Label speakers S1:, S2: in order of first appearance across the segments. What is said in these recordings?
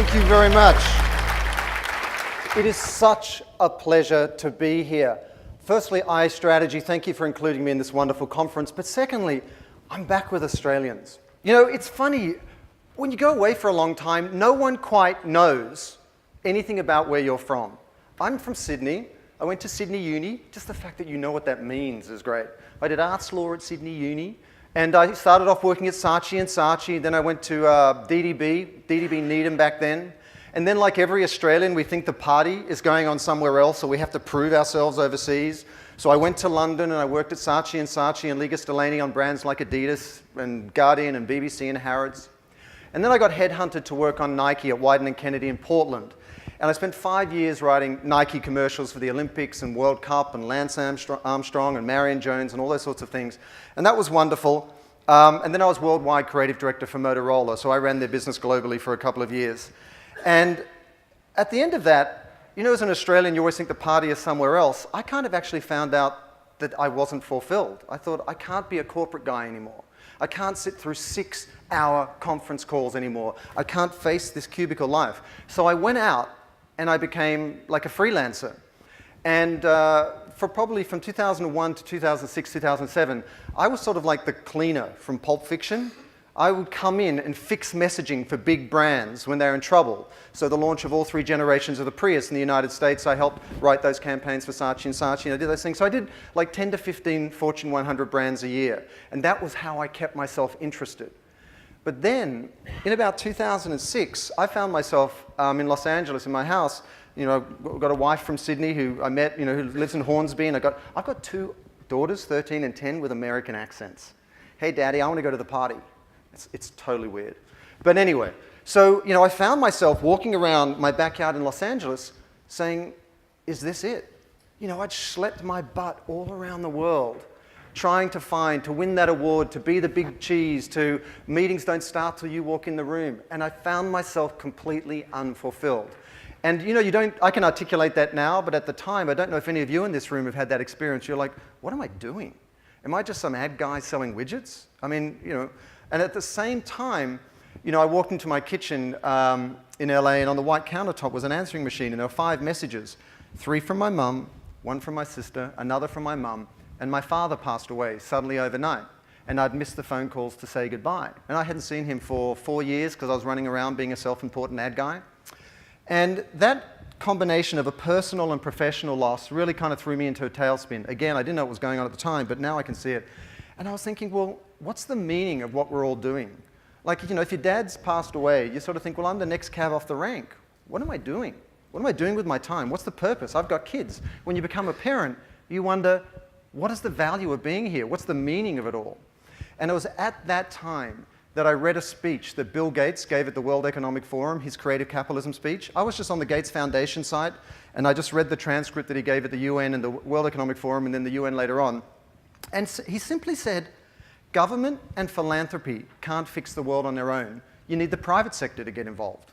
S1: Thank you very much. It is such a pleasure to be here. Firstly, iStrategy, thank you for including me in this wonderful conference. But secondly, I'm back with Australians. You know, it's funny, when you go away for a long time, no one quite knows anything about where you're from. I'm from Sydney. I went to Sydney Uni. Just the fact that you know what that means is great. I did arts law at Sydney Uni. And I started off working at Saatchi & Saatchi. Then I went to DDB Needham back then. And then, like every Australian, we think the party is going on somewhere else, so we have to prove ourselves overseas. So I went to London and I worked at Saatchi & Saatchi and Ligas Delaney on brands like Adidas and Guardian and BBC and Harrods. And then I got headhunted to work on Nike at Wieden & Kennedy in Portland. And I spent 5 years writing Nike commercials for the Olympics and World Cup and Lance Armstrong and Marion Jones and all those sorts of things. And that was wonderful. And then I was worldwide creative director for Motorola, so I ran their business globally for a couple of years. And at the end of that, you know, as an Australian, you always think the party is somewhere else. I kind of actually found out that I wasn't fulfilled. I thought, I can't be a corporate guy anymore. I can't sit through 6-hour conference calls anymore. I can't face this cubicle life. So I went out and I became like a freelancer. And for probably from 2001 to 2006, 2007, I was sort of like the cleaner from Pulp Fiction. I would come in and fix messaging for big brands when they're in trouble. So the launch of all 3 generations of the Prius in the United States, I helped write those campaigns for Saatchi & Saatchi, and I did those things. So I did like 10 to 15 Fortune 100 brands a year. And that was how I kept myself interested. But then, in about 2006, I found myself in Los Angeles in my house. You know, I've got a wife from Sydney who I met, you know, who lives in Hornsby, and I've got 2 daughters, 13 and 10, with American accents. Hey, Daddy, I want to go to the party. It's totally weird. But anyway, so, you know, I found myself walking around my backyard in Los Angeles saying, is this it? You know, I'd schlepped my butt all around the world trying to win that award, to be the big cheese, to meetings don't start till you walk in the room. And I found myself completely unfulfilled. And, you know, I can articulate that now, but at the time, I don't know if any of you in this room have had that experience. You're like, what am I doing? Am I just some ad guy selling widgets? I mean, you know. And at the same time, you know, I walked into my kitchen in LA, and on the white countertop was an answering machine, and there were 5 messages. 3 from my mum, 1 from my sister, another from my mum, and my father passed away suddenly overnight. And I'd missed the phone calls to say goodbye. And I hadn't seen him for 4 years because I was running around being a self-important ad guy. And that combination of a personal and professional loss really kind of threw me into a tailspin. Again, I didn't know what was going on at the time, but now I can see it. And I was thinking, well, what's the meaning of what we're all doing? Like, you know, if your dad's passed away, you sort of think, well, I'm the next cab off the rank. What am I doing? What am I doing with my time? What's the purpose? I've got kids. When you become a parent, you wonder, what is the value of being here? What's the meaning of it all? And it was at that time that I read a speech that Bill Gates gave at the World Economic Forum, his creative capitalism speech. I was just on the Gates Foundation site, and I just read the transcript that he gave at the UN and the World Economic Forum and then the UN later on. And he simply said, government and philanthropy can't fix the world on their own. You need the private sector to get involved.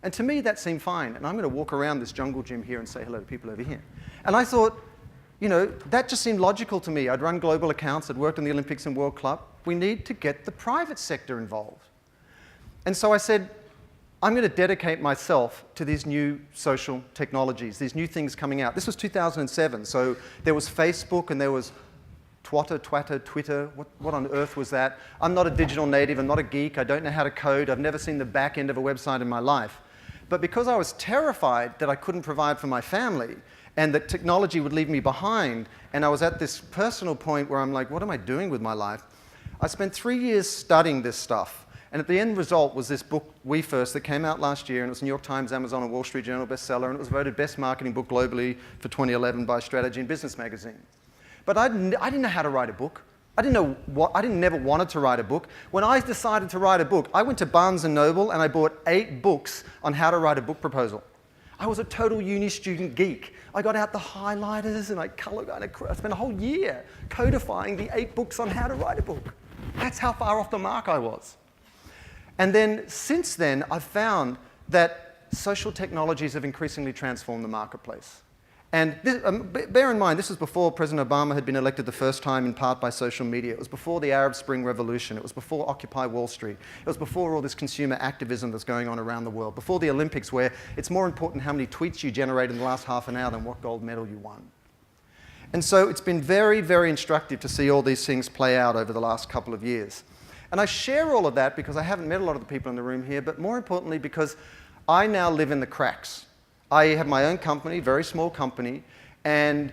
S1: And to me, that seemed fine. And I'm going to walk around this jungle gym here and say hello to people over here. And I thought, you know, that just seemed logical to me. I'd run global accounts. I'd worked on the Olympics and World Cup. We need to get the private sector involved. And so I said, I'm going to dedicate myself to these new social technologies, these new things coming out. This was 2007. So there was Facebook and there was Twitter. What on earth was that? I'm not a digital native. I'm not a geek. I don't know how to code. I've never seen the back end of a website in my life. But because I was terrified that I couldn't provide for my family and that technology would leave me behind, and I was at this personal point where I'm like, what am I doing with my life? I spent 3 years studying this stuff. And at the end result was this book, We First, that came out last year, and it was New York Times, Amazon, and Wall Street Journal bestseller, and it was voted best marketing book globally for 2011 by Strategy and Business magazine. But I didn't know how to write a book. I never wanted to write a book. When I decided to write a book, I went to Barnes & Noble and I bought 8 books on how to write a book proposal. I was a total uni student geek. I got out the highlighters and I spent a whole year codifying the 8 books on how to write a book. That's how far off the mark I was. And then, since then, I've found that social technologies have increasingly transformed the marketplace. And this, bear in mind, this was before President Obama had been elected the first time in part by social media. It was before the Arab Spring Revolution. It was before Occupy Wall Street. It was before all this consumer activism that's going on around the world. Before the Olympics, where it's more important how many tweets you generate in the last half an hour than what gold medal you won. And so it's been very, very instructive to see all these things play out over the last couple of years. And I share all of that because I haven't met a lot of the people in the room here, but more importantly because I now live in the cracks. I have my own company, very small company, and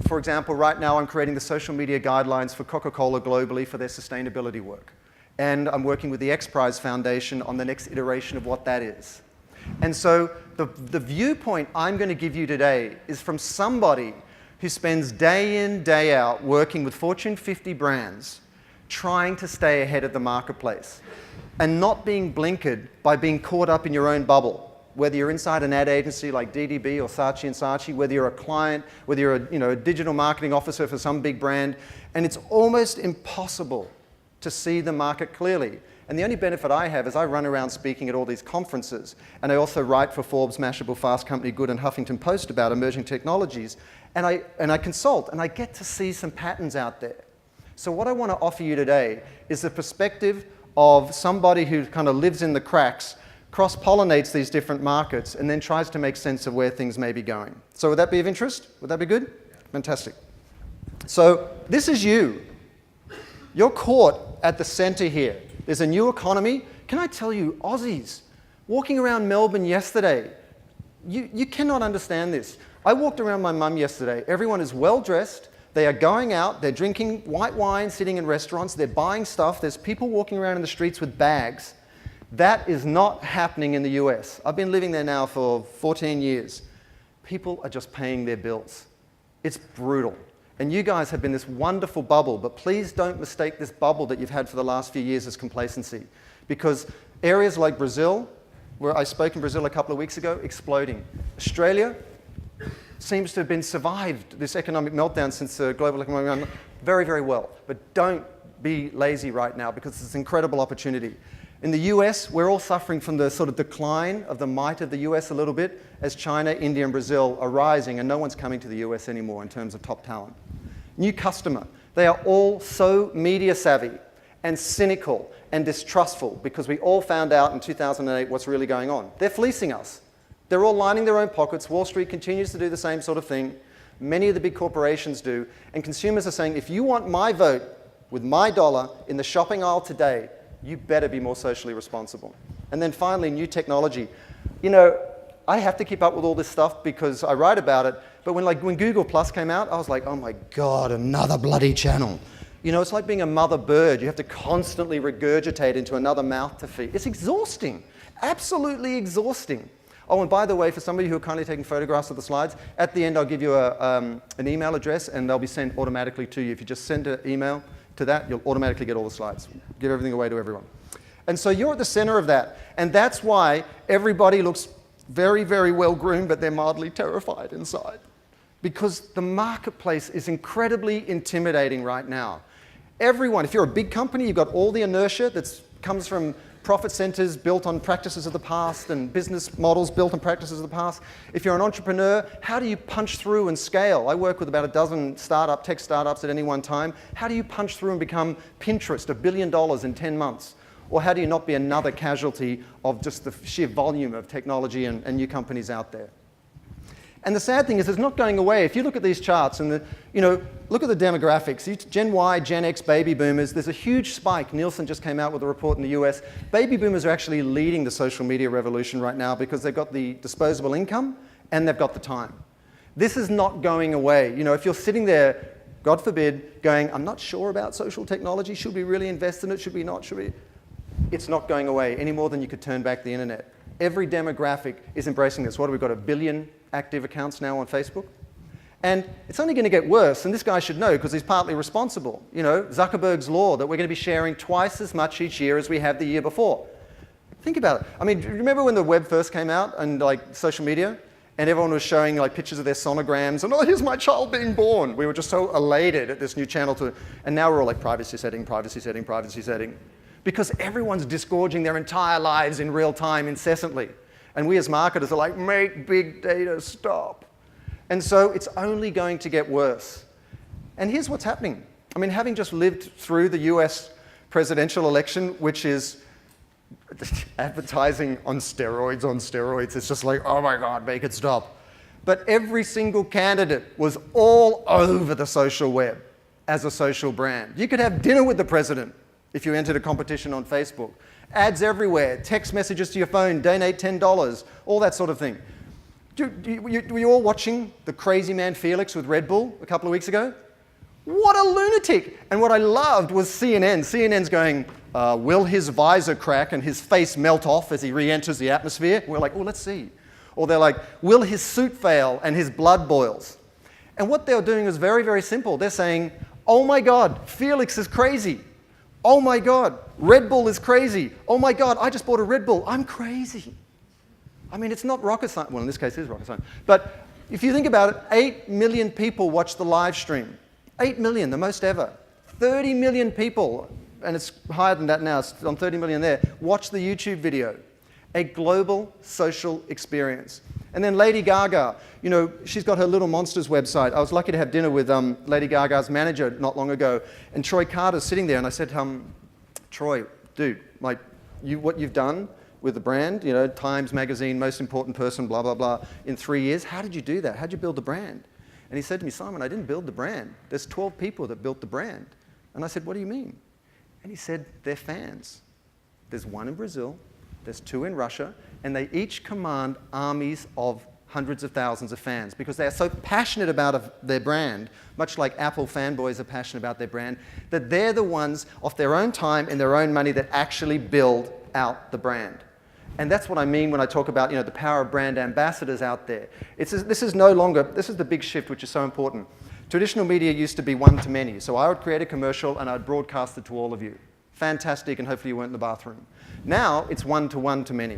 S1: for example, right now I'm creating the social media guidelines for Coca-Cola globally for their sustainability work. And I'm working with the X Prize Foundation on the next iteration of what that is. And so the viewpoint I'm going to give you today is from somebody who spends day in, day out working with Fortune 50 brands, trying to stay ahead of the marketplace, and not being blinkered by being caught up in your own bubble. Whether you're inside an ad agency like DDB or Saatchi & Saatchi, whether you're a client, whether you're a digital marketing officer for some big brand, and it's almost impossible to see the market clearly. And the only benefit I have is I run around speaking at all these conferences, and I also write for Forbes, Mashable, Fast Company, Good, and Huffington Post about emerging technologies, and I consult, and I get to see some patterns out there. So what I want to offer you today is the perspective of somebody who kind of lives in the cracks, cross-pollinates these different markets, and then tries to make sense of where things may be going. So would that be of interest? Would that be good? Fantastic. So this is you. You're caught at the center here. There's a new economy. Can I tell you, Aussies, walking around Melbourne yesterday, you cannot understand this. I walked around my mum yesterday. Everyone is well-dressed. They are going out. They're drinking white wine, sitting in restaurants. They're buying stuff. There's people walking around in the streets with bags. That is not happening in the US. I've been living there now for 14 years. People are just paying their bills. It's brutal. And you guys have been this wonderful bubble, but please don't mistake this bubble that you've had for the last few years as complacency. Because areas like Brazil, where I spoke in Brazil a couple of weeks ago, exploding. Australia seems to have been survived this economic meltdown since the global economic meltdown very, very well. But don't be lazy right now because it's an incredible opportunity. In the US, we're all suffering from the sort of decline of the might of the US a little bit as China, India, and Brazil are rising, and no one's coming to the US anymore in terms of top talent. New customer. They are all so media savvy and cynical and distrustful because we all found out in 2008 what's really going on. They're fleecing us. They're all lining their own pockets. Wall Street continues to do the same sort of thing. Many of the big corporations do. And consumers are saying, if you want my vote with my dollar in the shopping aisle today, you better be more socially responsible. And then finally, new technology. You know, I have to keep up with all this stuff because I write about it, but when Google Plus came out, I was like, oh my God, another bloody channel. You know, it's like being a mother bird. You have to constantly regurgitate into another mouth to feed. It's exhausting, absolutely exhausting. Oh, and by the way, for some of you who are kindly taking photographs of the slides, at the end I'll give you an email address and they'll be sent automatically to you. If you just send an email to that, you'll automatically get all the slides. Give everything away to everyone. And so you're at the center of that. And that's why everybody looks very, very well groomed, but they're mildly terrified inside. Because the marketplace is incredibly intimidating right now. Everyone, if you're a big company, you've got all the inertia that comes from profit centers built on practices of the past and business models built on practices of the past. If you're an entrepreneur, how do you punch through and scale? I work with about a dozen tech startups at any one time. How do you punch through and become Pinterest, $1 billion in 10 months? Or how do you not be another casualty of just the sheer volume of technology and new companies out there? And the sad thing is it's not going away. If you look at these charts and look at the demographics, Gen Y, Gen X, baby boomers, there's a huge spike. Nielsen just came out with a report in the US. Baby boomers are actually leading the social media revolution right now because they've got the disposable income and they've got the time. This is not going away. You know, if you're sitting there, God forbid, going, I'm not sure about social technology, should we really invest in it, should we not, should we? It's not going away any more than you could turn back the internet. Every demographic is embracing this. What have we got, 1 billion active accounts now on Facebook? And it's only going to get worse, and this guy should know because he's partly responsible. You know, Zuckerberg's law that we're going to be sharing twice as much each year as we have the year before. Think about it. I mean, do you remember when the web first came out and like social media? And everyone was showing like pictures of their sonograms and, oh, here's my child being born. We were just so elated at this new channel and now we're all like privacy setting, privacy setting, privacy setting. Because everyone's disgorging their entire lives in real time incessantly. And we as marketers are like, make big data stop. And so it's only going to get worse. And here's what's happening. I mean, having just lived through the US presidential election, which is advertising on steroids. It's just like, oh my God, make it stop. But every single candidate was all over the social web as a social brand. You could have dinner with the president if you entered a competition on Facebook. Ads everywhere, text messages to your phone, donate $10, all that sort of thing. Were you all watching the crazy man Felix with Red Bull a couple of weeks ago? What a lunatic! And what I loved was CNN. CNN's going, will his visor crack and his face melt off as he re-enters the atmosphere? We're like, oh, let's see. Or they're like, will his suit fail and his blood boils? And what they're doing is very, very simple. They're saying, oh my God, Felix is crazy. Oh my God, Red Bull is crazy. Oh my God, I just bought a Red Bull. I'm crazy. I mean, it's not rocket science. Well, in this case, it is rocket science. But if you think about it, 8 million people watched the live stream. 8 million, the most ever. 30 million people, and it's higher than that now, it's on 30 million there, watched the YouTube video. A global social experience. And then Lady Gaga, you know, she's got her Little Monsters website. I was lucky to have dinner with Lady Gaga's manager not long ago, and Troy Carter's sitting there, and I said, Troy, dude, like, what you've done with the brand, you know, Times Magazine, most important person, blah, blah, blah, in 3 years, how did you do that? How did you build the brand? And he said to me, Simon, I didn't build the brand. There's 12 people that built the brand. And I said, what do you mean? And he said, they're fans. There's one in Brazil, there's 2 in Russia, and they each command armies of hundreds of thousands of fans because they are so passionate about their brand, much like Apple fanboys are passionate about their brand, that they're the ones off their own time and their own money that actually build out the brand. And that's what I mean when I talk about, you know, the power of brand ambassadors out there. This is the big shift, which is so important. Traditional media used to be one-to-many. So I would create a commercial and I'd broadcast it to all of you. Fantastic, and hopefully you weren't in the bathroom. Now it's one-to-one-to-many.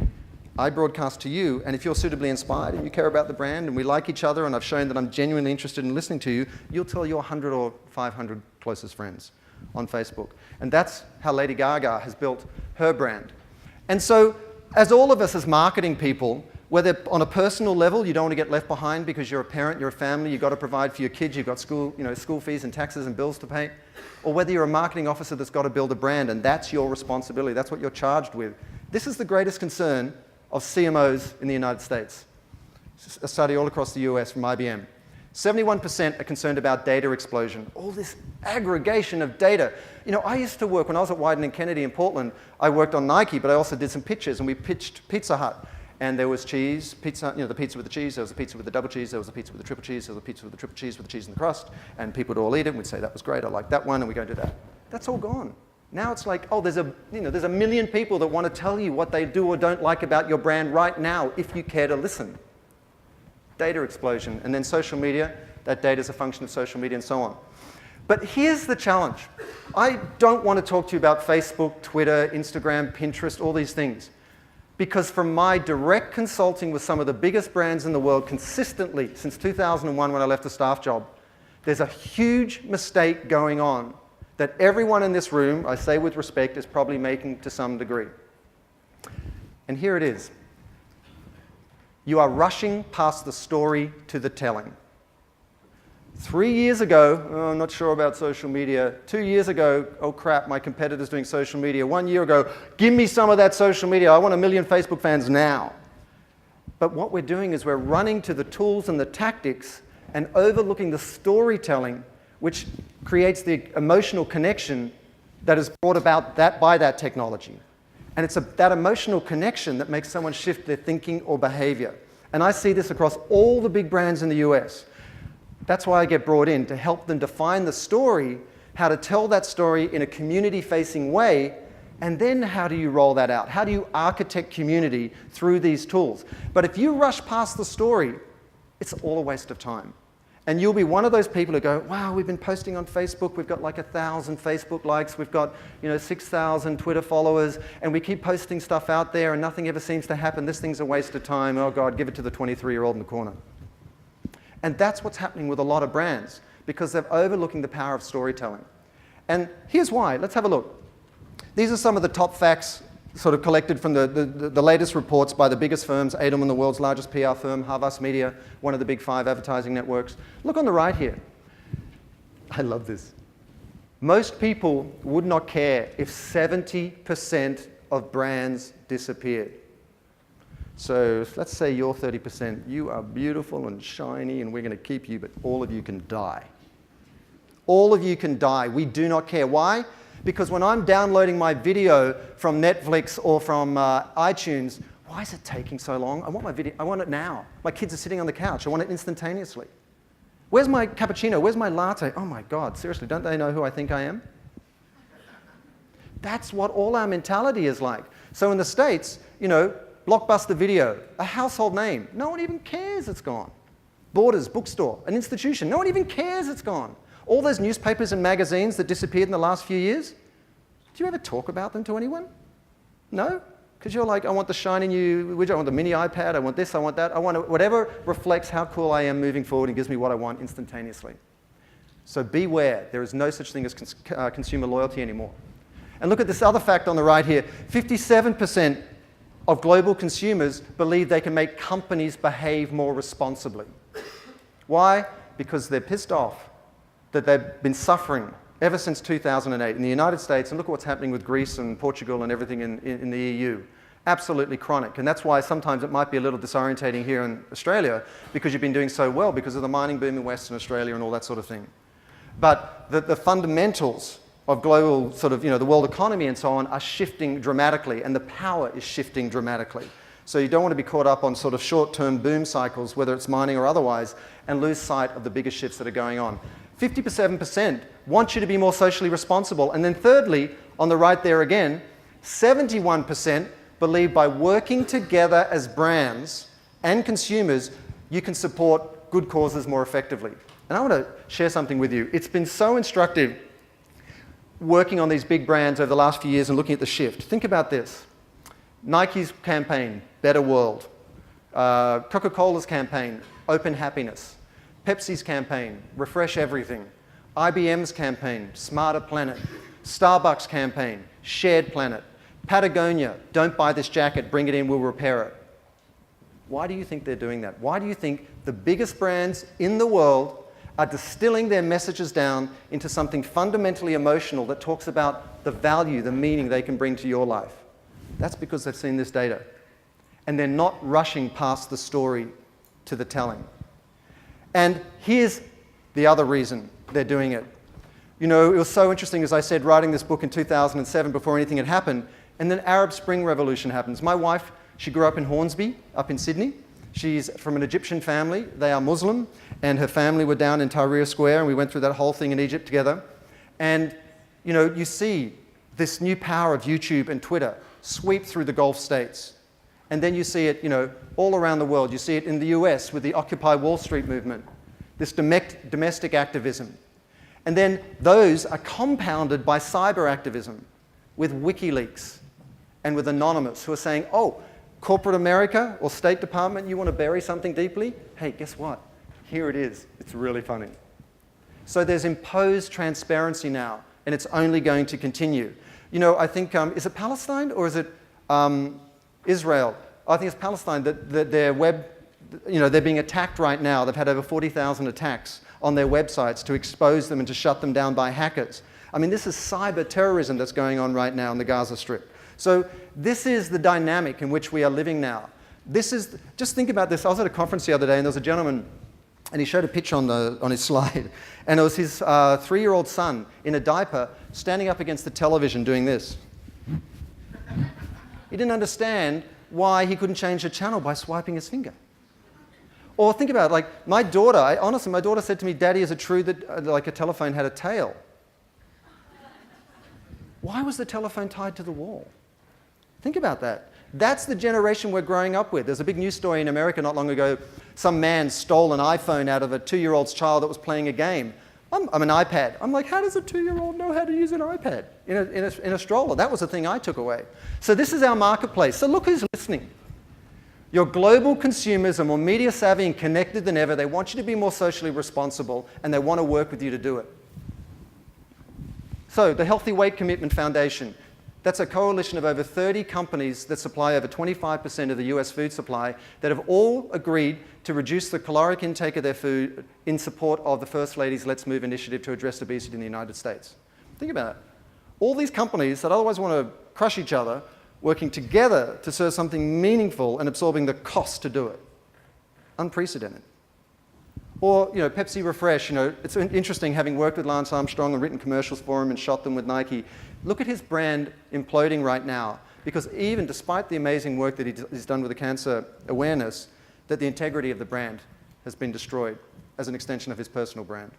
S1: I broadcast to you, and if you're suitably inspired and you care about the brand and we like each other and I've shown that I'm genuinely interested in listening to you, you'll tell your 100 or 500 closest friends on Facebook. And that's how Lady Gaga has built her brand. And so, as all of us as marketing people, whether on a personal level, you don't want to get left behind because you're a parent, you're a family, you've got to provide for your kids, you've got school fees and taxes and bills to pay, or whether you're a marketing officer that's got to build a brand and that's your responsibility, that's what you're charged with. This is the greatest concern of CMOs in the United States. A study all across the US from IBM. 71% are concerned about data explosion. All this aggregation of data. You know, I used to work, when I was at Wieden & Kennedy in Portland, I worked on Nike, but I also did some pitches, and we pitched Pizza Hut. And there was cheese, pizza, you know, the pizza with the cheese, there was a pizza with the double cheese, there was a pizza with the triple cheese, there was a pizza with the triple cheese with the cheese in the crust, and people would all eat it, and we'd say, that was great, I like that one, and we go do that. That's all gone. Now it's like, oh, there's a million people that want to tell you what they do or don't like about your brand right now, if you care to listen. Data explosion, and then social media, that data is a function of social media and so on. But here's the challenge. I don't want to talk to you about Facebook, Twitter, Instagram, Pinterest, all these things. Because from my direct consulting with some of the biggest brands in the world consistently since 2001 when I left a staff job, there's a huge mistake going on that everyone in this room, I say with respect, is probably making to some degree. And here it is. You are rushing past the story to the telling. 3 years ago, oh, I'm not sure about social media. 2 years ago, oh crap, my competitor's doing social media. 1 year ago, give me some of that social media. I want 1 million Facebook fans now. But what we're doing is we're running to the tools and the tactics and overlooking the storytelling, which creates the emotional connection that is brought about by that technology. And it's that emotional connection that makes someone shift their thinking or behavior. And I see this across all the big brands in the US. That's why I get brought in, to help them define the story, how to tell that story in a community-facing way, and then how do you roll that out? How do you architect community through these tools? But if you rush past the story, it's all a waste of time. And you'll be one of those people who go, wow, we've been posting on Facebook, we've got like 1,000 Facebook likes, we've got 6,000 Twitter followers, and we keep posting stuff out there and nothing ever seems to happen. This thing's a waste of time. Oh God, give it to the 23-year-old in the corner. And that's what's happening with a lot of brands, because they're overlooking the power of storytelling. And here's why. Let's have a look. These are some of the top facts sort of collected from the latest reports by the biggest firms, Edelman, the world's largest PR firm, Havas Media, one of the big 5 advertising networks. Look on the right here. I love this. Most people would not care if 70% of brands disappeared. So let's say you're 30%. You are beautiful and shiny, and we're going to keep you, but all of you can die. All of you can die. We do not care. Why? Because when I'm downloading my video from Netflix or from iTunes, why is it taking so long? I want my video. I want it now. My kids are sitting on the couch. I want it instantaneously. Where's my cappuccino? Where's my latte? Oh my God, seriously, don't they know who I think I am? That's what all our mentality is like. So in the States, you know, Blockbuster Video, a household name. No one even cares it's gone. Borders, bookstore, an institution. No one even cares it's gone. All those newspapers and magazines that disappeared in the last few years, do you ever talk about them to anyone? No? Because you're like, I want the shiny new widget, I want the mini iPad, I want this, I want that, I want whatever reflects how cool I am moving forward and gives me what I want instantaneously. So beware, there is no such thing as consumer loyalty anymore. And look at this other fact on the right here. 57% of global consumers believe they can make companies behave more responsibly. Why? Because they're pissed off that they've been suffering ever since 2008 in the United States, and look at what's happening with Greece and Portugal and everything in the EU. Absolutely chronic. And that's why sometimes it might be a little disorientating here in Australia, because you've been doing so well because of the mining boom in Western Australia and all that sort of thing. But the fundamentals of global sort of, you know, the world economy and so on are shifting dramatically, and the power is shifting dramatically. So you don't want to be caught up on sort of short-term boom cycles, whether it's mining or otherwise, and lose sight of the bigger shifts that are going on. 57% want you to be more socially responsible. And then thirdly, on the right there again, 71% believe by working together as brands and consumers, you can support good causes more effectively. And I want to share something with you. It's been so instructive working on these big brands over the last few years and looking at the shift. Think about this. Nike's campaign, Better World. Coca-Cola's campaign, Open Happiness. Pepsi's campaign, Refresh Everything. IBM's campaign, Smarter Planet. Starbucks campaign, Shared Planet. Patagonia, don't buy this jacket, bring it in, we'll repair it. Why do you think they're doing that? Why do you think the biggest brands in the world are distilling their messages down into something fundamentally emotional that talks about the value, the meaning they can bring to your life? That's because they've seen this data. And they're not rushing past the story to the telling. And here's the other reason they're doing it. You know, it was so interesting, as I said, writing this book in 2007 before anything had happened, and then Arab Spring Revolution happens. My wife, she grew up in Hornsby, up in Sydney. She's from an Egyptian family. They are Muslim, and her family were down in Tahrir Square, and we went through that whole thing in Egypt together. And, you know, you see this new power of YouTube and Twitter sweep through the Gulf states. And then you see it, you know, all around the world. You see it in the US with the Occupy Wall Street movement, this domestic activism. And then those are compounded by cyber activism with WikiLeaks and with Anonymous, who are saying, oh, corporate America or State Department, you want to bury something deeply? Hey, guess what? Here it is. It's really funny. So there's imposed transparency now, and it's only going to continue. You know, I think, is it Palestine or is it Israel? I think it's Palestine that their web, you know, they're being attacked right now. They've had over 40,000 attacks on their websites to expose them and to shut them down by hackers. I mean, this is cyber terrorism that's going on right now in the Gaza Strip. So this is the dynamic in which we are living now. This is, just think about this. I was at a conference the other day, and there was a gentleman, and he showed a picture on his slide, and it was his 3-year-old son in a diaper standing up against the television doing this. He didn't understand why he couldn't change the channel by swiping his finger. Or think about it, like my daughter, honestly, my daughter said to me, Daddy, is it true that like a telephone had a tail? Why was the telephone tied to the wall? Think about that. That's the generation we're growing up with. There's a big news story in America not long ago. Some man stole an iPhone out of a 2-year-old's child that was playing a game. I'm an iPad. I'm like, how does a 2-year-old know how to use an iPad in a stroller? That was the thing I took away. So this is our marketplace. So look who's listening. Your global consumers are more media savvy and connected than ever. They want you to be more socially responsible, and they want to work with you to do it. So the Healthy Weight Commitment Foundation, That's a coalition of over 30 companies that supply over 25% of the US food supply that have all agreed to reduce the caloric intake of their food in support of the First Lady's Let's Move initiative to address obesity in the United States. Think about it. All these companies that otherwise want to crush each other, working together to serve something meaningful and absorbing the cost to do it. Unprecedented. Or, Pepsi Refresh, it's interesting having worked with Lance Armstrong and written commercials for him and shot them with Nike. Look at his brand imploding right now, because even despite the amazing work that he's done with the cancer awareness, that the integrity of the brand has been destroyed as an extension of his personal brand.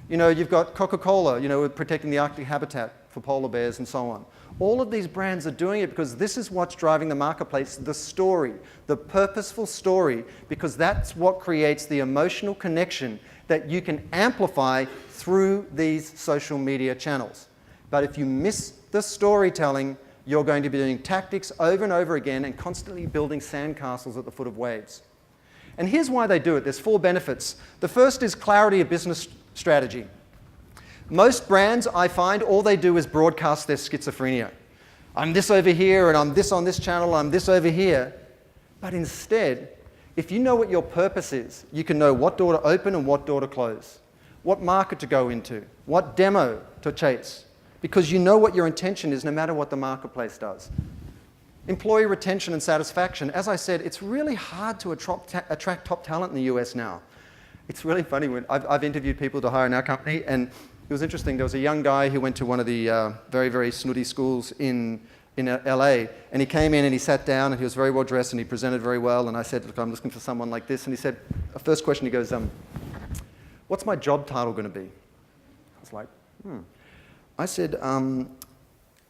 S1: You've got Coca-Cola, with protecting the Arctic habitat for polar bears and so on. All of these brands are doing it because this is what's driving the marketplace, the story, the purposeful story, because that's what creates the emotional connection that you can amplify through these social media channels. But if you miss the storytelling, you're going to be doing tactics over and over again and constantly building sandcastles at the foot of waves. And here's why they do it. There's 4 benefits. The first is clarity of business strategy. Most brands, I find, all they do is broadcast their schizophrenia. I'm this over here, and I'm this on this channel, I'm this over here. But instead, if you know what your purpose is, you can know what door to open and what door to close, what market to go into, what demo to chase, because you know what your intention is no matter what the marketplace does. Employee retention and satisfaction. As I said, it's really hard to attract top talent in the US now. It's really funny when I've interviewed people to hire in our company, and it was interesting. There was a young guy who went to one of the very, very snooty schools in LA, and he came in and he sat down and he was very well dressed and he presented very well. And I said, look, I'm looking for someone like this. And he said, the first question, he goes, what's my job title going to be? I was like, I said,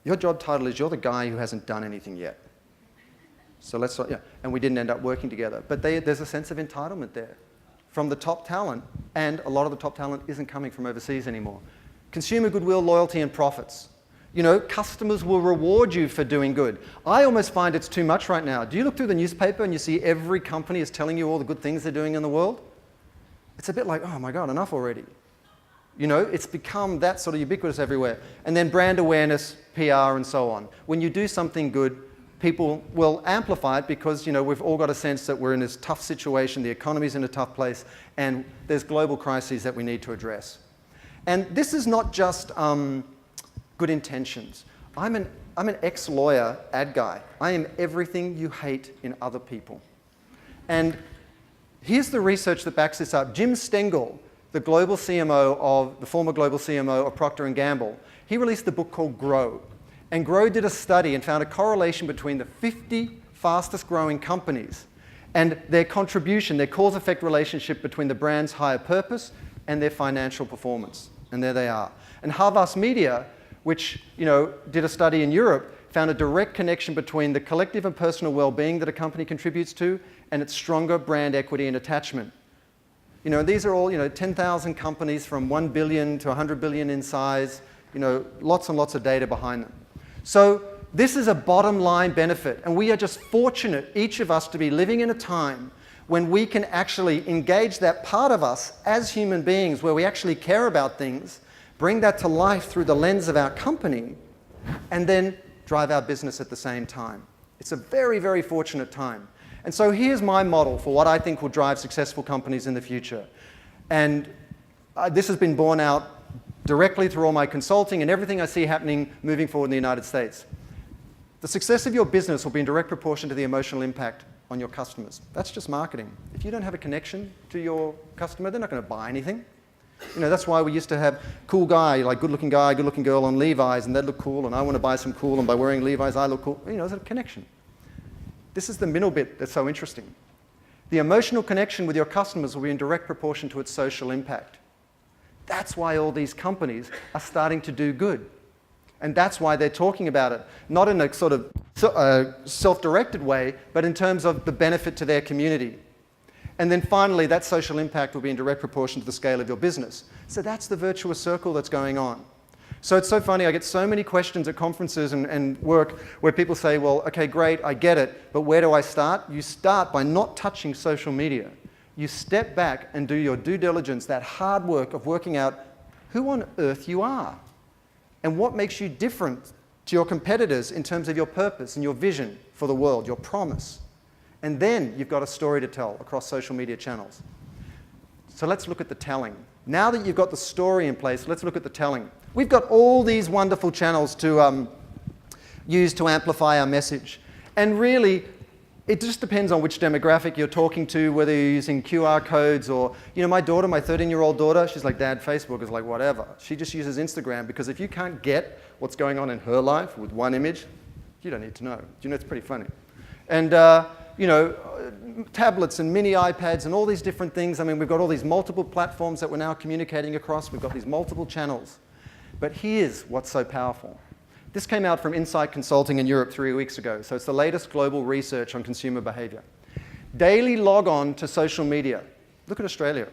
S1: your job title is you're the guy who hasn't done anything yet. So let's, and we didn't end up working together. But there's a sense of entitlement there from the top talent, and a lot of the top talent isn't coming from overseas anymore. Consumer goodwill, loyalty, and profits. Customers will reward you for doing good. I almost find it's too much right now. Do you look through the newspaper and you see every company is telling you all the good things they're doing in the world? It's a bit like, oh my God, enough already. It's become that sort of ubiquitous everywhere. And then brand awareness, PR, and so on. When you do something good, people will amplify it because, we've all got a sense that we're in this tough situation, the economy's in a tough place, and there's global crises that we need to address. And this is not just good intentions. I'm an ex-lawyer ad guy. I am everything you hate in other people. And here's the research that backs this up. Jim Stengel, the former global CMO of Procter & Gamble, he released a book called Grow. And Grow did a study and found a correlation between the 50 fastest growing companies and their contribution, their cause-effect relationship between the brand's higher purpose and their financial performance. And there they are. And Harvard Media, which did a study in Europe, found a direct connection between the collective and personal well-being that a company contributes to and its stronger brand equity and attachment. These are all 10,000 companies from 1 billion to 100 billion in size, lots and lots of data behind them. So this is a bottom line benefit, and we are just fortunate, each of us, to be living in a time when we can actually engage that part of us as human beings, where we actually care about things, bring that to life through the lens of our company, and then drive our business at the same time. It's a very, very fortunate time. And so here's my model for what I think will drive successful companies in the future. And this has been borne out directly through all my consulting and everything I see happening moving forward in the United States. The success of your business will be in direct proportion to the emotional impact on your customers. That's just marketing. If you don't have a connection to your customer, they're not going to buy anything. That's why we used to have cool guy, like good-looking guy, good-looking girl on Levi's, and they'd look cool, and I want to buy some cool, and by wearing Levi's, I look cool. There's a connection. This is the middle bit that's so interesting. The emotional connection with your customers will be in direct proportion to its social impact. That's why all these companies are starting to do good. And that's why they're talking about it, not in a sort of self-directed way, but in terms of the benefit to their community. And then finally, that social impact will be in direct proportion to the scale of your business. So that's the virtuous circle that's going on. So it's so funny, I get so many questions at conferences and work where people say, well, okay, great, I get it, but where do I start? You start by not touching social media. You step back and do your due diligence, that hard work of working out who on earth you are and what makes you different to your competitors in terms of your purpose and your vision for the world, your promise. And then you've got a story to tell across social media channels. So let's look at the telling. Now that you've got the story in place, let's look at the telling. We've got all these wonderful channels to use to amplify our message. And really, it just depends on which demographic you're talking to, whether you're using QR codes or, my daughter, my 13-year-old daughter, she's like, Dad, Facebook is like whatever. She just uses Instagram because if you can't get what's going on in her life with one image, you don't need to know. It's pretty funny. And, tablets and mini iPads and all these different things. I mean, we've got all these multiple platforms that we're now communicating across. We've got these multiple channels. But here's what's so powerful. This came out from Insight Consulting in Europe 3 weeks ago, so it's the latest global research on consumer behavior. Daily log on to social media. Look at Australia.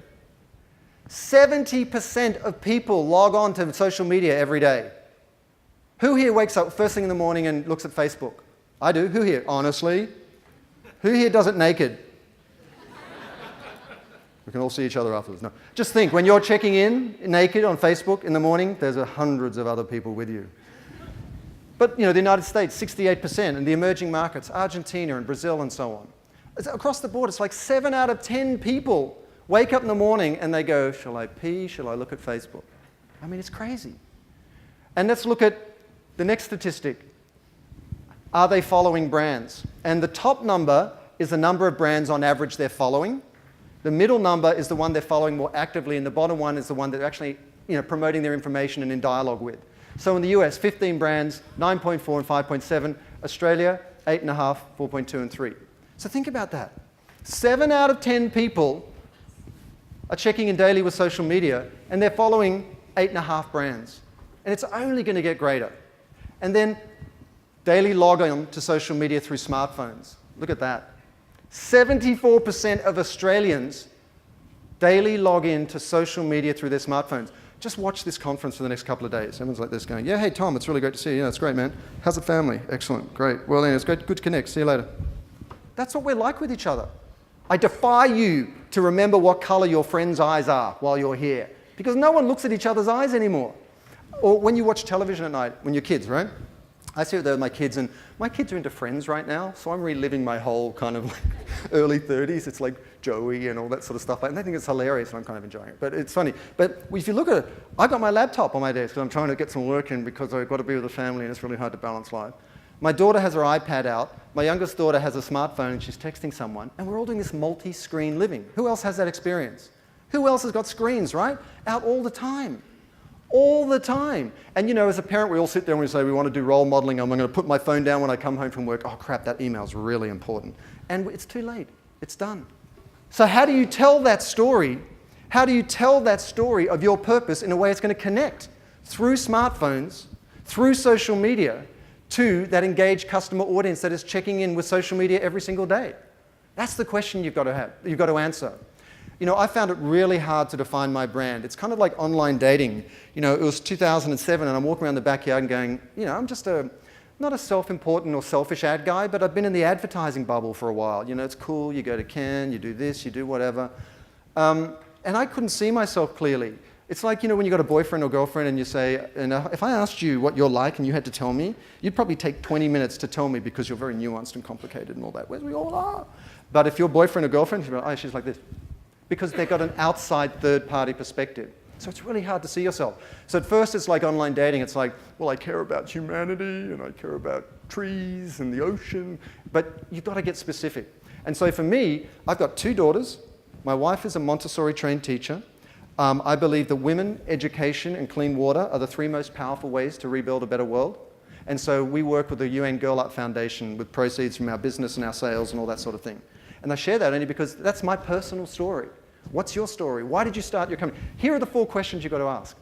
S1: 70% of people log on to social media every day. Who here wakes up first thing in the morning and looks at Facebook? I do. Who here? Honestly? Who here does it naked? We can all see each other afterwards. No. Just think, when you're checking in naked on Facebook in the morning, there's hundreds of other people with you. But the United States, 68%, and the emerging markets, Argentina and Brazil and so on. Across the board, it's like 7 out of 10 people wake up in the morning and they go, shall I pee? Shall I look at Facebook? I mean, it's crazy. And let's look at the next statistic. Are they following brands? And the top number is the number of brands on average they're following. The middle number is the one they're following more actively, and the bottom one is the one they're actually promoting their information and in dialogue with. So in the US, 15 brands, 9.4 and 5.7. Australia, 8.5, 4.2 and 3. So think about that. 7 out of 10 people are checking in daily with social media, and they're following 8.5 brands. And it's only going to get greater. And then daily log on to social media through smartphones. Look at that. 74% of Australians daily log in to social media through their smartphones. Just watch this conference for the next couple of days. Everyone's like this going, yeah, hey, Tom, it's really great to see you. Yeah, it's great, man. How's the family? Excellent, great. Well, then, it's good to connect. See you later. That's what we're like with each other. I defy you to remember what color your friend's eyes are while you're here, because no one looks at each other's eyes anymore. Or when you watch television at night, when you're kids, right? I sit there with my kids, and my kids are into Friends right now, so I'm reliving my whole kind of early 30s. It's like Joey and all that sort of stuff. And they think it's hilarious, and I'm kind of enjoying it. But it's funny. But if you look at it, I've got my laptop on my desk, because I'm trying to get some work in because I've got to be with the family, and it's really hard to balance life. My daughter has her iPad out. My youngest daughter has a smartphone, and she's texting someone. And we're all doing this multi-screen living. Who else has that experience? Who else has got screens, right? Out all the time. All the time. And as a parent, we all sit there and we say, we want to do role modeling. I'm going to put my phone down when I come home from work. Oh, crap, that email's really important. And it's too late. It's done. So how do you tell that story? How do you tell that story of your purpose in a way it's going to connect through smartphones, through social media, to that engaged customer audience that is checking in with social media every single day? That's the question you've got to answer. I found it really hard to define my brand. It's kind of like online dating. It was 2007, and I'm walking around the backyard and going, I'm just not a self-important or selfish ad guy, but I've been in the advertising bubble for a while. It's cool, you go to Cannes, you do this, you do whatever. And I couldn't see myself clearly. It's like, when you've got a boyfriend or girlfriend and you say, if I asked you what you're like and you had to tell me, you'd probably take 20 minutes to tell me because you're very nuanced and complicated and all that, whereas we all are. But if your boyfriend or girlfriend, you'd be like, oh, she's like this. Because they've got an outside third-party perspective. So it's really hard to see yourself. So at first it's like online dating. It's like, well, I care about humanity and I care about trees and the ocean. But you've got to get specific. And so for me, I've got 2 daughters. My wife is a Montessori-trained teacher. I believe that women, education, and clean water are the 3 most powerful ways to rebuild a better world. And so we work with the UN Girl Up Foundation with proceeds from our business and our sales and all that sort of thing. And I share that only because that's my personal story. What's your story? Why did you start your company? Here are the 4 questions you've got to ask.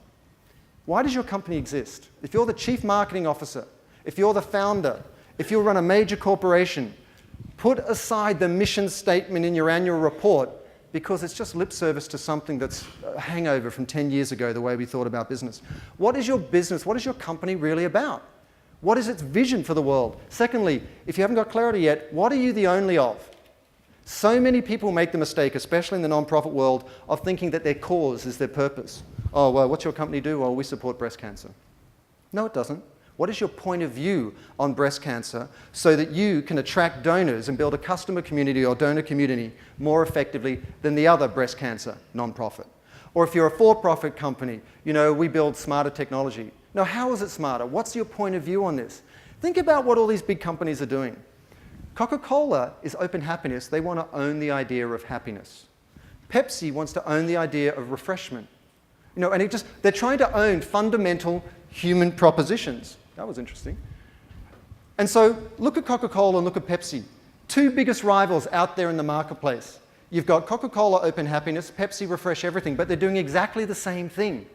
S1: Why does your company exist? If you're the chief marketing officer, if you're the founder, if you run a major corporation, put aside the mission statement in your annual report because it's just lip service to something that's a hangover from 10 years ago, the way we thought about business. What is your business? What is your company really about? What is its vision for the world? Secondly, if you haven't got clarity yet, what are you the only of? So many people make the mistake, especially in the non-profit world, of thinking that their cause is their purpose. Oh, well, what's your company do? Well, we support breast cancer. No, it doesn't. What is your point of view on breast cancer so that you can attract donors and build a customer community or donor community more effectively than the other breast cancer nonprofit? Or if you're a for-profit company, we build smarter technology. Now, how is it smarter? What's your point of view on this? Think about what all these big companies are doing. Coca-Cola is open happiness. They want to own the idea of happiness. Pepsi wants to own the idea of refreshment. And they're trying to own fundamental human propositions. That was interesting. And so look at Coca-Cola and look at Pepsi. Two biggest rivals out there in the marketplace. You've got Coca-Cola Open Happiness, Pepsi Refresh Everything, but they're doing exactly the same thing.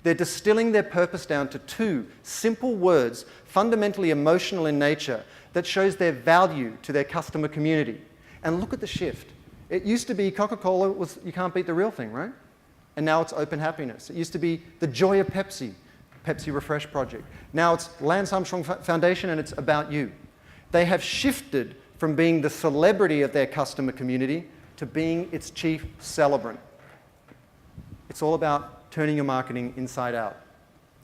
S1: They're distilling their purpose down to two simple words, fundamentally emotional in nature, that shows their value to their customer community. And look at the shift. It used to be Coca-Cola was, you can't beat the real thing, right? And now it's Open Happiness. It used to be the joy of Pepsi, Pepsi Refresh Project. Now it's Lance Armstrong Foundation and it's about you. They have shifted from being the celebrity of their customer community to being its chief celebrant. It's all about turning your marketing inside out.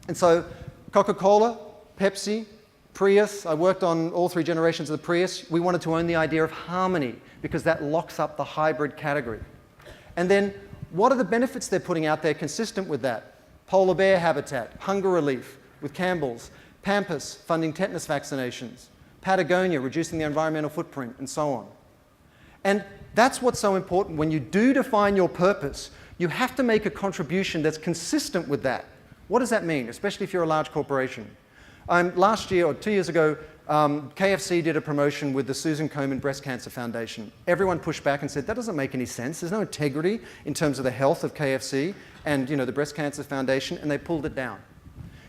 S1: And so Coca-Cola, Pepsi, Prius, I worked on all three generations of the Prius. We wanted to own the idea of harmony because that locks up the hybrid category. And then what are the benefits they're putting out there consistent with that? Polar bear habitat, hunger relief with Campbell's, Pampers funding tetanus vaccinations, Patagonia reducing the environmental footprint, and so on. And that's what's so important. When you do define your purpose, you have to make a contribution that's consistent with that. What does that mean, especially if you're a large corporation? Last year, or 2 years ago, KFC did a promotion with the Susan Komen Breast Cancer Foundation. Everyone pushed back and said, that doesn't make any sense. There's no integrity in terms of the health of KFC and the Breast Cancer Foundation, and they pulled it down.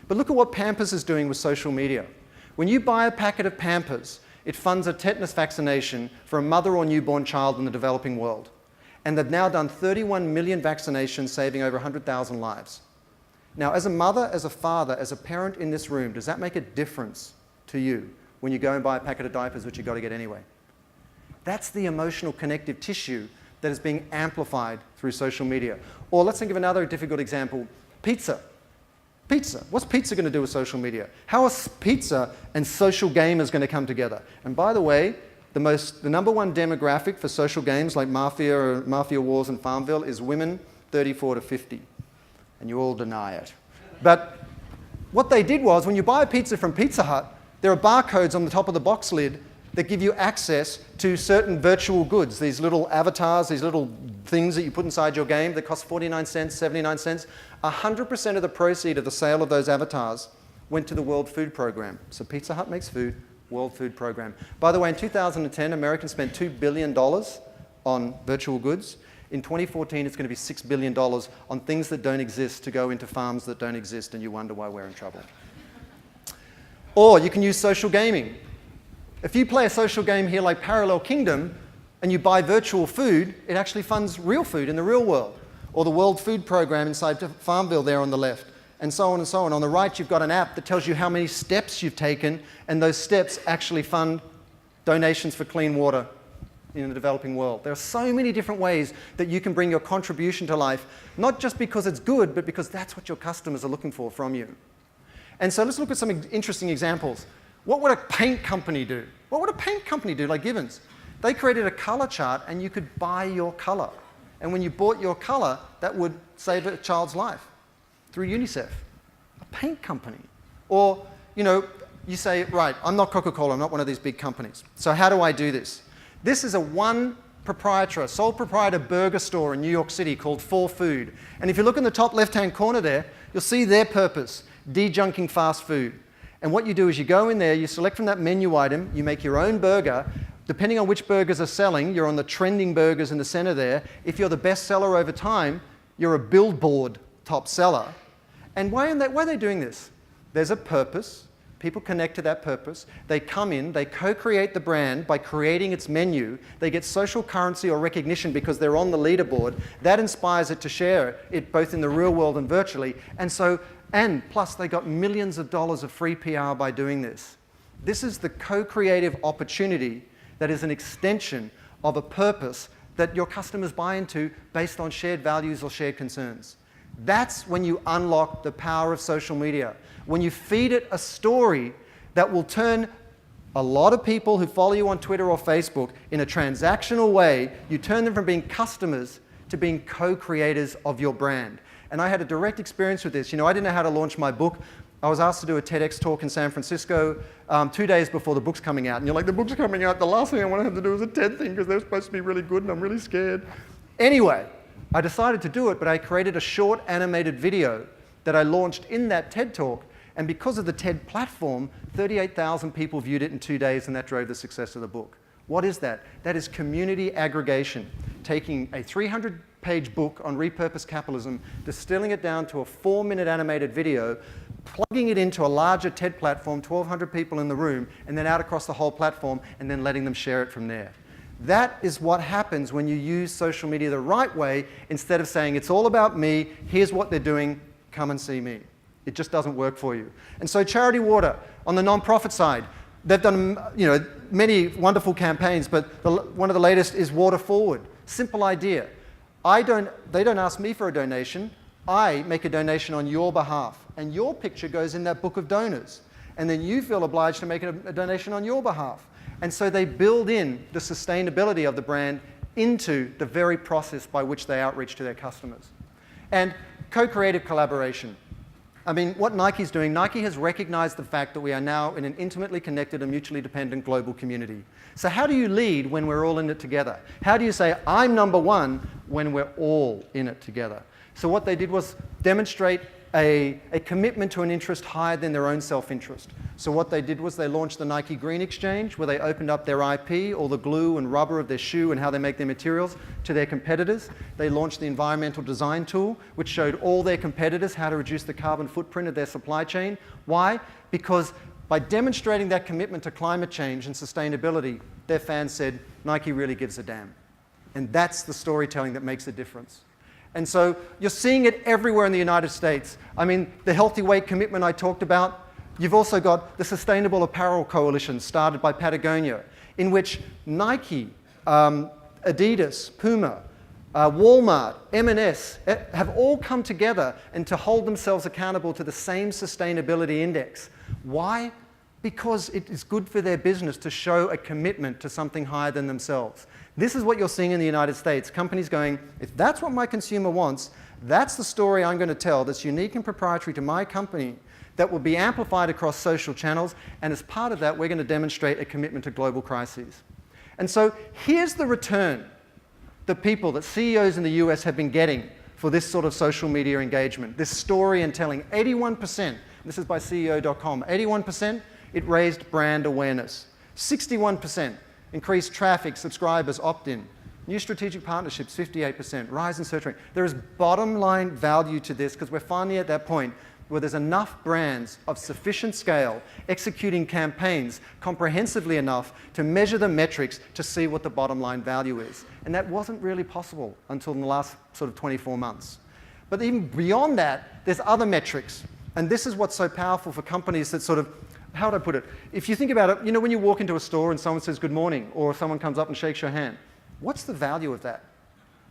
S1: But look at what Pampers is doing with social media. When you buy a packet of Pampers, it funds a tetanus vaccination for a mother or newborn child in the developing world. And they've now done 31 million vaccinations, saving over 100,000 lives. Now, as a mother, as a father, as a parent in this room, does that make a difference to you when you go and buy a packet of diapers, which you've got to get anyway? That's the emotional connective tissue that is being amplified through social media. Or let's think of another difficult example, pizza. Pizza. What's pizza going to do with social media? How are pizza and social gamers going to come together? And by the way, the number one demographic for social games like Mafia Wars and Farmville is women 34 to 50. And you all deny it. But what they did was, when you buy a pizza from Pizza Hut, there are barcodes on the top of the box lid that give you access to certain virtual goods, these little avatars, these little things that you put inside your game that cost 49 cents, 79 cents. 100% of the proceeds of the sale of those avatars went to the World Food Program. So Pizza Hut makes food, World Food Program. By the way, in 2010, Americans spent $2 billion on virtual goods. In 2014, it's going to be $6 billion on things that don't exist to go into farms that don't exist, and you wonder why we're in trouble. Or you can use social gaming. If you play a social game here like Parallel Kingdom and you buy virtual food, it actually funds real food in the real world. Or the World Food Program inside Farmville there on the left, and so on and so on. On the right, you've got an app that tells you how many steps you've taken, and those steps actually fund donations for clean water in the developing world. There are so many different ways that you can bring your contribution to life, not just because it's good, but because that's what your customers are looking for from you. And so let's look at some interesting examples. What would a paint company do? What would a paint company do, like Gibbons? They created a color chart, and you could buy your color. And when you bought your color, that would save a child's life through UNICEF. A paint company. Or, you say, right, I'm not Coca-Cola, I'm not one of these big companies. So how do I do this? This is a sole proprietor burger store in New York City called For Food. And if you look in the top left-hand corner there, you'll see their purpose, de-junking fast food. And what you do is you go in there, you select from that menu item, you make your own burger. Depending on which burgers are selling, you're on the trending burgers in the center there. If you're the best seller over time, you're a Billboard top seller. And why are they doing this? There's a purpose. People connect to that purpose. They come in, they co-create the brand by creating its menu. They get social currency or recognition because they're on the leaderboard. That inspires it to share it both in the real world and virtually. And plus they got millions of dollars of free PR by doing this. This is the co-creative opportunity that is an extension of a purpose that your customers buy into based on shared values or shared concerns. That's when you unlock the power of social media. When you feed it a story that will turn a lot of people who follow you on Twitter or Facebook in a transactional way, you turn them from being customers to being co-creators of your brand. And I had a direct experience with this. You know, I didn't know how to launch my book. I was asked to do a TEDx talk in San Francisco 2 days before the book's coming out. And you're like, the book's coming out, the last thing I want to have to do is a TED thing because they're supposed to be really good and I'm really scared. Anyway, I decided to do it, but I created a short animated video that I launched in that TED talk. And because of the TED platform, 38,000 people viewed it in 2 days, and that drove the success of the book. What is that? That is community aggregation, taking a 300-page book on repurposed capitalism, distilling it down to a 4-minute animated video, plugging it into a larger TED platform, 1,200 people in the room, and then out across the whole platform, and then letting them share it from there. That is what happens when you use social media the right way, instead of saying, it's all about me, here's what they're doing, come and see me. It just doesn't work for you. And so Charity Water, on the non-profit side, they've done many wonderful campaigns, but one of the latest is Water Forward. Simple idea. They don't ask me for a donation. I make a donation on your behalf. And your picture goes in that book of donors. And then you feel obliged to make a donation on your behalf. And so they build in the sustainability of the brand into the very process by which they outreach to their customers. And co-creative collaboration. I mean, what Nike's doing, Nike has recognized the fact that we are now in an intimately connected and mutually dependent global community. So how do you lead when we're all in it together? How do you say, I'm number one, when we're all in it together? So what they did was demonstrate a commitment to an interest higher than their own self-interest. So what they did was they launched the Nike Green Exchange, where they opened up their IP, all the glue and rubber of their shoe and how they make their materials, to their competitors. They launched the Environmental Design Tool, which showed all their competitors how to reduce the carbon footprint of their supply chain. Why? Because by demonstrating that commitment to climate change and sustainability, their fans said, Nike really gives a damn. And that's the storytelling that makes a difference. And so you're seeing it everywhere in the United States. I mean, the healthy weight commitment I talked about. You've also got the Sustainable Apparel Coalition started by Patagonia, in which Nike, Adidas, Puma, Walmart, M&S have all come together and to hold themselves accountable to the same sustainability index. Why? Because it is good for their business to show a commitment to something higher than themselves. This is what you're seeing in the United States. Companies going, if that's what my consumer wants, that's the story I'm going to tell that's unique and proprietary to my company, that will be amplified across social channels, and as part of that, we're going to demonstrate a commitment to global crises. And so here's the return that CEOs in the US have been getting for this sort of social media engagement, this story and telling. 81%, this is by CEO.com, 81%, it raised brand awareness. 61% increased traffic, subscribers, opt-in. New strategic partnerships, 58%. Rise in search rank. There is bottom line value to this because we're finally at that point where there's enough brands of sufficient scale executing campaigns comprehensively enough to measure the metrics to see what the bottom line value is. And that wasn't really possible until in the last sort of 24 months. But even beyond that, there's other metrics. And this is what's so powerful for companies that sort of, how would I put it? If you think about it, you know, when you walk into a store and someone says good morning, or someone comes up and shakes your hand, what's the value of that?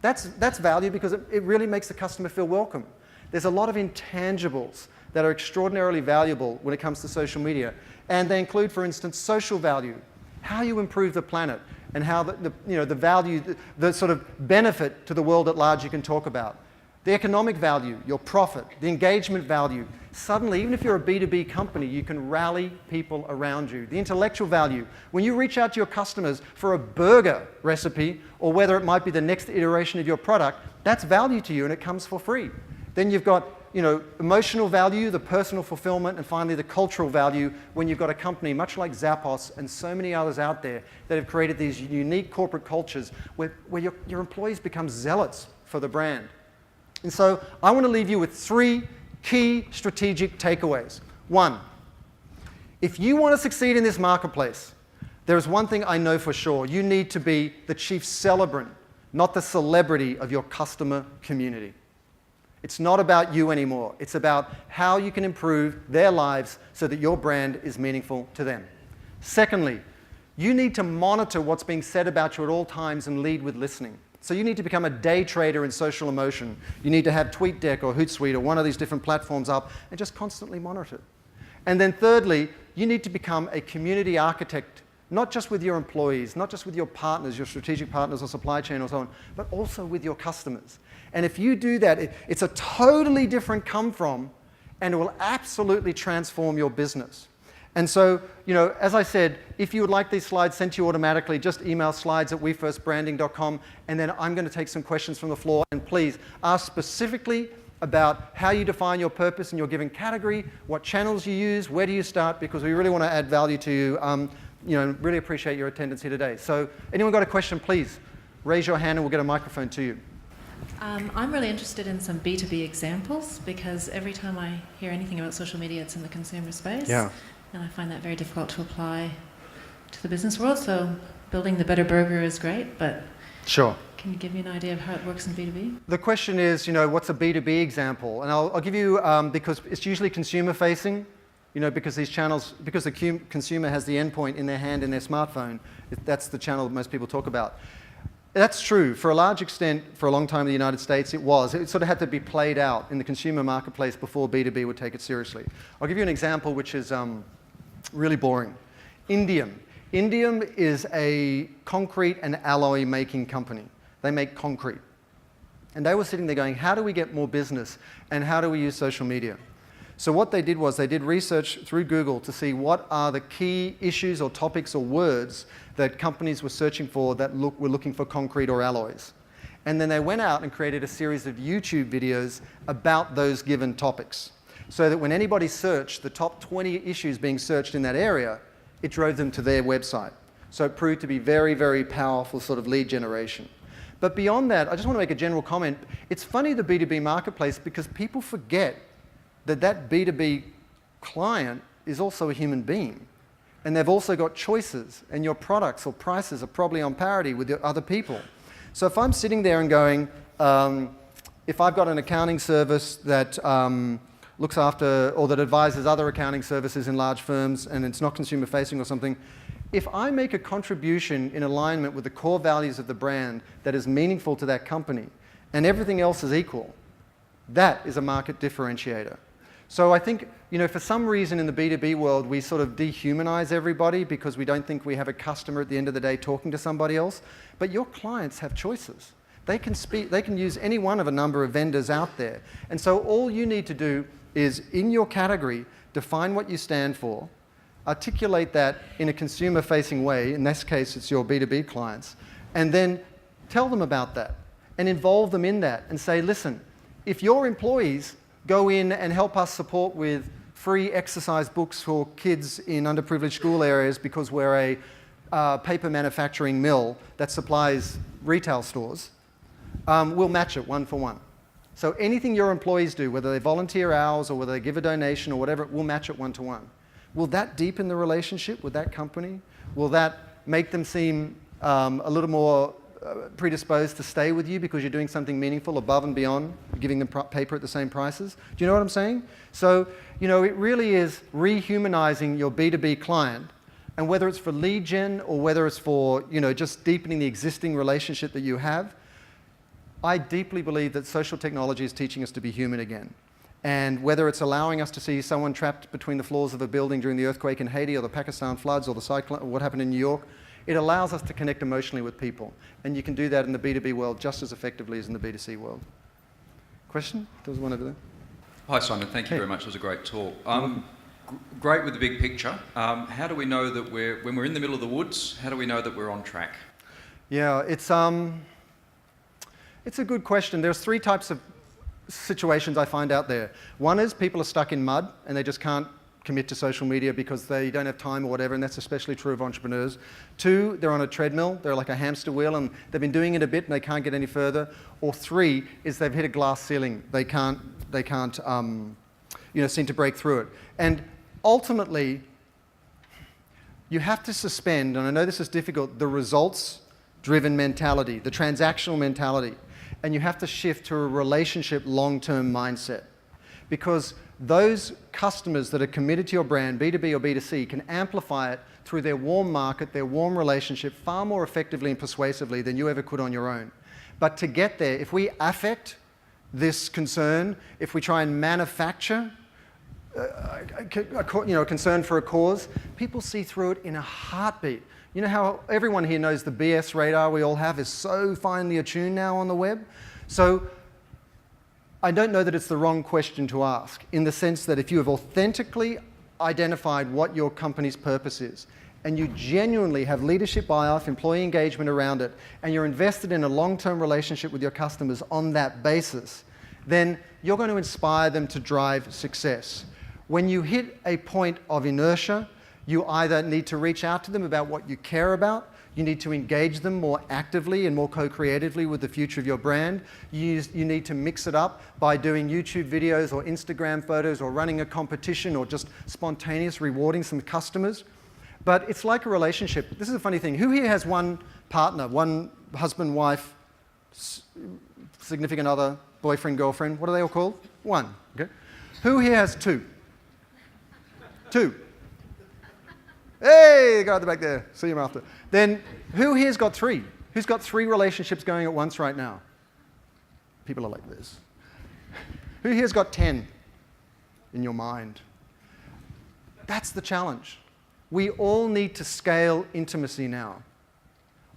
S1: That's value because it really makes the customer feel welcome. There's a lot of intangibles that are extraordinarily valuable when it comes to social media. And they include, for instance, social value, how you improve the planet, and how the value, the sort of benefit to the world at large you can talk about. The economic value, your profit, the engagement value. Suddenly, even if you're a B2B company, you can rally people around you. The intellectual value, when you reach out to your customers for a burger recipe, or whether it might be the next iteration of your product, that's value to you and it comes for free. Then you've got emotional value, the personal fulfillment, and finally the cultural value when you've got a company much like Zappos and so many others out there that have created these unique corporate cultures where your employees become zealots for the brand. And so I want to leave you with 3 key strategic takeaways. 1, if you want to succeed in this marketplace, there is one thing I know for sure. You need to be the chief celebrant, not the celebrity of your customer community. It's not about you anymore. It's about how you can improve their lives so that your brand is meaningful to them. Secondly, you need to monitor what's being said about you at all times and lead with listening. So you need to become a day trader in social emotion. You need to have TweetDeck or Hootsuite or one of these different platforms up and just constantly monitor it. And then thirdly, you need to become a community architect, not just with your employees, not just with your partners, your strategic partners or supply chain or so on, but also with your customers. And if you do that, it's a totally different come from, and it will absolutely transform your business. And so, as I said, if you would like these slides sent to you automatically, just email slides@wefirstbranding.com, and then I'm going to take some questions from the floor. And please ask specifically about how you define your purpose in your given category, what channels you use, where do you start, because we really want to add value to you. Really appreciate your attendance here today. So, anyone got a question, please raise your hand and we'll get a microphone to you.
S2: I'm really interested in some B2B examples, because every time I hear anything about social media, it's in the consumer space.
S1: Yeah.
S2: And I find that very difficult to apply to the business world. So building the better burger is great, but
S1: sure.
S2: Can you give me an idea of how it works in B2B?
S1: The question is, what's a B2B example? And I'll give you, because it's usually consumer facing, because these channels, because the consumer has the endpoint in their hand in their smartphone, that's the channel that most people talk about. That's true. For a large extent, for a long time in the United States, it was. It sort of had to be played out in the consumer marketplace before B2B would take it seriously. I'll give you an example which is really boring. Indium. Indium is a concrete and alloy making company. They make concrete. And they were sitting there going, how do we get more business and how do we use social media? So what they did was they did research through Google to see what are the key issues or topics or words that companies were searching for that were looking for concrete or alloys. And then they went out and created a series of YouTube videos about those given topics, so that when anybody searched the top 20 issues being searched in that area, it drove them to their website. So it proved to be very, very powerful sort of lead generation. But beyond that, I just want to make a general comment. It's funny, the B2B marketplace, because people forget that B2B client is also a human being. And they've also got choices, and your products or prices are probably on parity with the other people. So if I'm sitting there and going, if I've got an accounting service that looks after or that advises other accounting services in large firms and it's not consumer facing or something, if I make a contribution in alignment with the core values of the brand that is meaningful to that company and everything else is equal, that is a market differentiator. So I think, for some reason in the B2B world, we sort of dehumanize everybody because we don't think we have a customer at the end of the day talking to somebody else. But your clients have choices. They can use any one of a number of vendors out there. And so all you need to do is, in your category, define what you stand for, articulate that in a consumer-facing way, in this case it's your B2B clients, and then tell them about that and involve them in that and say, listen, if your employees go in and help us support with free exercise books for kids in underprivileged school areas because we're a paper manufacturing mill that supplies retail stores, we'll match it 1 for 1. So anything your employees do, whether they volunteer hours or whether they give a donation or whatever, we'll match it 1 to 1. Will that deepen the relationship with that company? Will that make them seem a little more predisposed to stay with you because you're doing something meaningful above and beyond giving them paper at the same prices? Do you know what I'm saying? So, it really is rehumanizing your B2B client, and whether it's for lead gen or whether it's for, just deepening the existing relationship that you have, I deeply believe that social technology is teaching us to be human again. And whether it's allowing us to see someone trapped between the floors of a building during the earthquake in Haiti or the Pakistan floods or the cyclone or what happened in New York, it allows us to connect emotionally with people. And you can do that in the B2B world just as effectively as in the B2C world. Question? There was one over there.
S3: Hi, Simon. Thank you very much. It was a great talk. Great with the big picture. How do we know that when we're in the middle of the woods, how do we know that we're on track?
S1: Yeah, it's a good question. There's 3 types of situations I find out there. One is people are stuck in mud and they just can't commit to social media because they don't have time or whatever, and that's especially true of entrepreneurs. 2, they're on a treadmill, they're like a hamster wheel and they've been doing it a bit and they can't get any further. Or 3 is they've hit a glass ceiling. They can't seem to break through it. And ultimately, you have to suspend, and I know this is difficult, the results-driven mentality, the transactional mentality, and you have to shift to a relationship long-term mindset. Because those customers that are committed to your brand, B2B or B2C, can amplify it through their warm market, their warm relationship, far more effectively and persuasively than you ever could on your own. But to get there, if we affect this concern, if we try and manufacture a concern for a cause, people see through it in a heartbeat. You know how everyone here knows the BS radar we all have is so finely attuned now on the web? So I don't know that it's the wrong question to ask, in the sense that if you have authentically identified what your company's purpose is, and you genuinely have leadership buy-off, employee engagement around it, and you're invested in a long-term relationship with your customers on that basis, then you're going to inspire them to drive success. When you hit a point of inertia, you either need to reach out to them about what you care about, you need to engage them more actively and more co-creatively with the future of your brand. You need to mix it up by doing YouTube videos or Instagram photos or running a competition or just spontaneous rewarding some customers. But it's like a relationship. This is a funny thing. Who here has one partner, one husband, wife, significant other, boyfriend, girlfriend? What are they all called? One. Okay. Who here has two? Two. Hey, the guy at the back there. See him after. Then who here's got three? Who's got three relationships going at once right now? People are like this. Who here's got 10 in your mind? That's the challenge. We all need to scale intimacy now.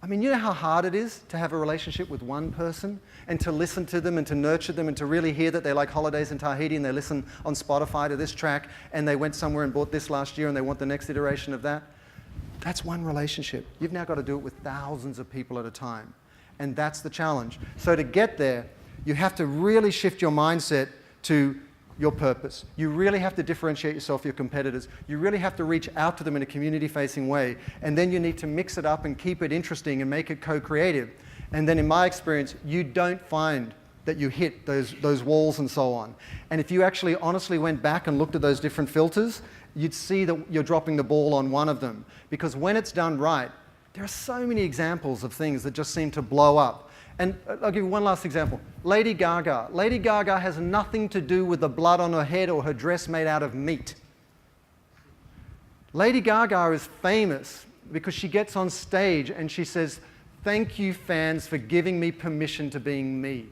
S1: I mean, you know how hard it is to have a relationship with one person and to listen to them and to nurture them and to really hear that they like holidays in Tahiti and they listen on Spotify to this track and they went somewhere and bought this last year and they want the next iteration of that? That's one relationship. You've now got to do it with thousands of people at a time. And that's the challenge. So to get there, you have to really shift your mindset to your purpose. You really have to differentiate yourself from your competitors. You really have to reach out to them in a community-facing way. And then you need to mix it up and keep it interesting and make it co-creative. And then in my experience, you don't find that you hit those walls and so on. And if you actually honestly went back and looked at those different filters, you'd see that you're dropping the ball on one of them. Because when it's done right, there are so many examples of things that just seem to blow up. And I'll give you one last example. Lady Gaga. Lady Gaga has nothing to do with the blood on her head or her dress made out of meat. Lady Gaga is famous because she gets on stage and she says, "Thank you, fans, for giving me permission to being me.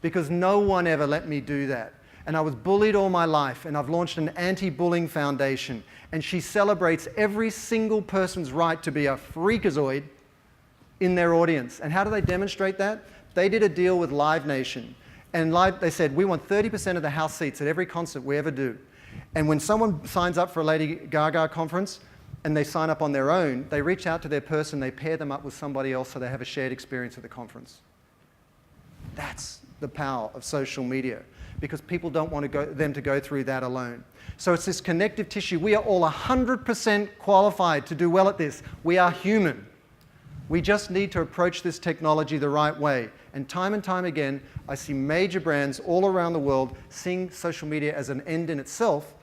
S1: Because no one ever let me do that. And I was bullied all my life, and I've launched an anti-bullying foundation." And she celebrates every single person's right to be a freakazoid in their audience. And how do they demonstrate that? They did a deal with Live Nation. And they said, we want 30% of the house seats at every concert we ever do. And when someone signs up for a Lady Gaga conference and they sign up on their own, they reach out to their person, they pair them up with somebody else so they have a shared experience at the conference. That's the power of social media, because people don't want them to go through that alone. So it's this connective tissue. We are all 100% qualified to do well at this. We are human. We just need to approach this technology the right way. And time again, I see major brands all around the world seeing social media as an end in itself,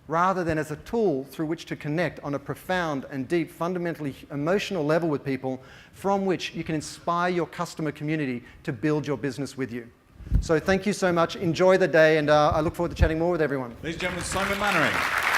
S1: rather than as a tool through which to connect on a profound and deep, fundamentally emotional level with people, from which you can inspire your customer community to build your business with you. So thank you so much. Enjoy the day, and I look forward to chatting more with everyone.
S4: Ladies and gentlemen, Simon Mainwaring.